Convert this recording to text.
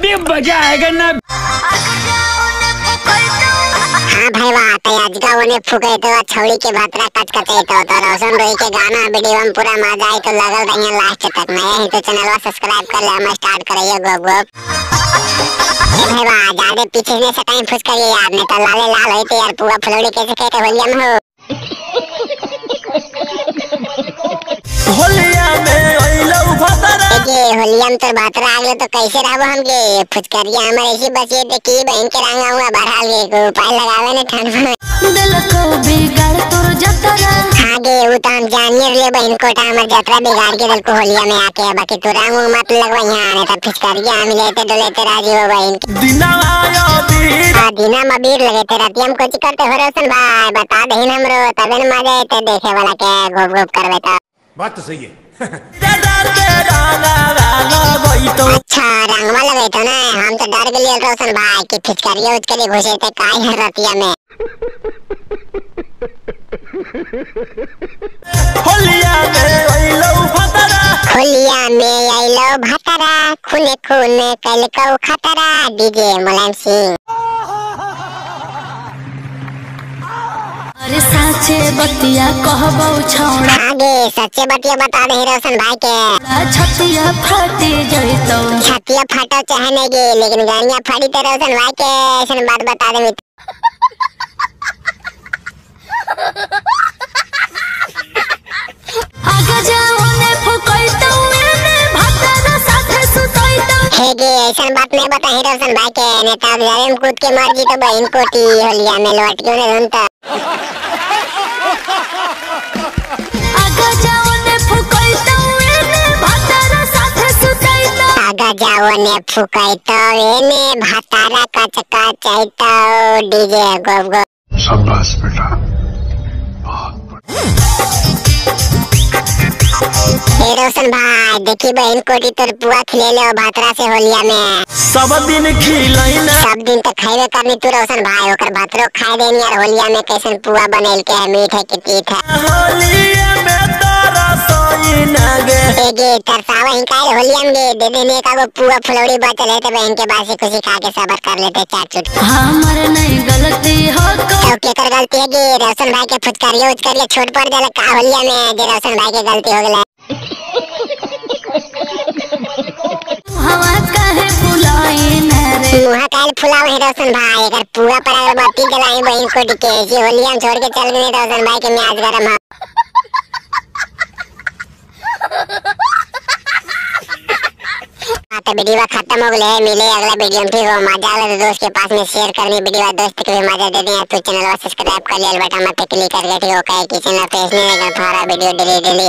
अभी मजा आएगा ना। हाँ भाई वाह तो आज का उन्हें फुके तो छौड़ी के भातरा कचकचे तो रोशन रोई के गाना वीडियो में पूरा मजा आई तो लगल रहिए लास्ट तक। नया ही तो चैनल को सब्सक्राइब कर ले, हम स्टार्ट करिए गोप गोप। भाई वाह ज्यादा पीछे से टाइम फुस करिए यार, नहीं तो लाले लाल होई तो यार पूरा फुलौड़ी कैसे के होलिया में हो। होलिया में आइलो भातरा ये होलिया में तो भातरा आ गए तो कैसे रहबो हम गे फुचकरिया हमारे ऐसी बस ये देखी बहन के रंगा हुआ बरहाल गे को उपाय लगावे ने ठंड में दिल को बिगाड़ तोर जतरा। हाँ गे वो तो हम जानिए ले बहन कोटा हमार जतरा बिगाड़ के दिल को होलिया में आके बाकी तू रंग मत लगवा यहाँ आने तब फुचकरिया हम लेते डोलेते राजी हो बहन दिना आयो बीर दिना में बीर लगे ते राती हम कुछ करते हो रोशन भाई बता दे हमरो तबे न मजा आते देखे वाला के गोप गोप करवे तो बात तो सही है। अच्छा रंगवा लगे तो ना हम तो डर गए रोशन भाई की फिचकारिया उचकरी घुसे थे काय है रतिया में। होलिया में आइलो भातरा होलिया में आइलो भातरा खूने खूने कल को खतरा डीजे मुलायम सिंह। अरे साचे बतिया कहबो छौड़ा आगे सच्चे बतिया बता दे रोशन भाई के छतिया फटे जइतो। छतिया फटो चाहे नहीं गे लेकिन गाड़ियां फड़ी तो रोशन भाई के ऐसन बात बता दे आगे जाओ ने फुकइतो एने भातरा साथे सुतइतो। हे गे ऐसन बात नहीं बता रोशन भाई के नेता जारे में कूद के मार जी तो बहन कोटी होलिया में लौट क्यों नहीं ढूंढता। आगे जाओ ने फुकइतो एने भातरा साथे सुतइतो। आगा जाओ ने फुकइतो एने भातारा कचका चैतो डीजे गोप गोप। शाबाश बेटा। हे रोशन भाई देखी बहन कोटी तोर पुआ खिले लो भातरा से होलिया में सब दिन खिलैना सब दिन तो खाइबे करनी तू रोशन भाई ओकर भातरो खाए देनी यार होलिया में कैसन पुआ बनेल के है मीठ है कि तीत है। होलिया में तारा सोइना गे गे तरसावा ही काहे होलिया में दे देने का वो पुआ फुलौड़ी बचल है तो बहन के बासी खुशी खा के सबर कर लेते चाट चुट। हमर नहीं गलती हो को तो केकर गलती है गे रोशन भाई के फुचकारियो उचकारियो छोट पड़ जाला का होलिया में जे रोशन भाई के गलती हो गेला। हवा काहे फुलाई नरे मुहा काल फुलाव है रोशन भाई अगर पूरा पर अगरबत्ती जलाई बहन को डिके जी होलिया में छोड़ के चल गए रोशन भाई के म्याज गरम है। तो वीडियो खत्म हो गया है मिले अगला वीडियो में ठीक हो मजा आए तो दोस्त के पास में शेयर करनी वीडियो दोस्त को भी मजा दे दें तो चैनल को सब्सक्राइब कर लिया बटन में क्लिक करके ठीक हो कि चैनल पे इसने अगर तुम्हारा वीडियो डेली डेली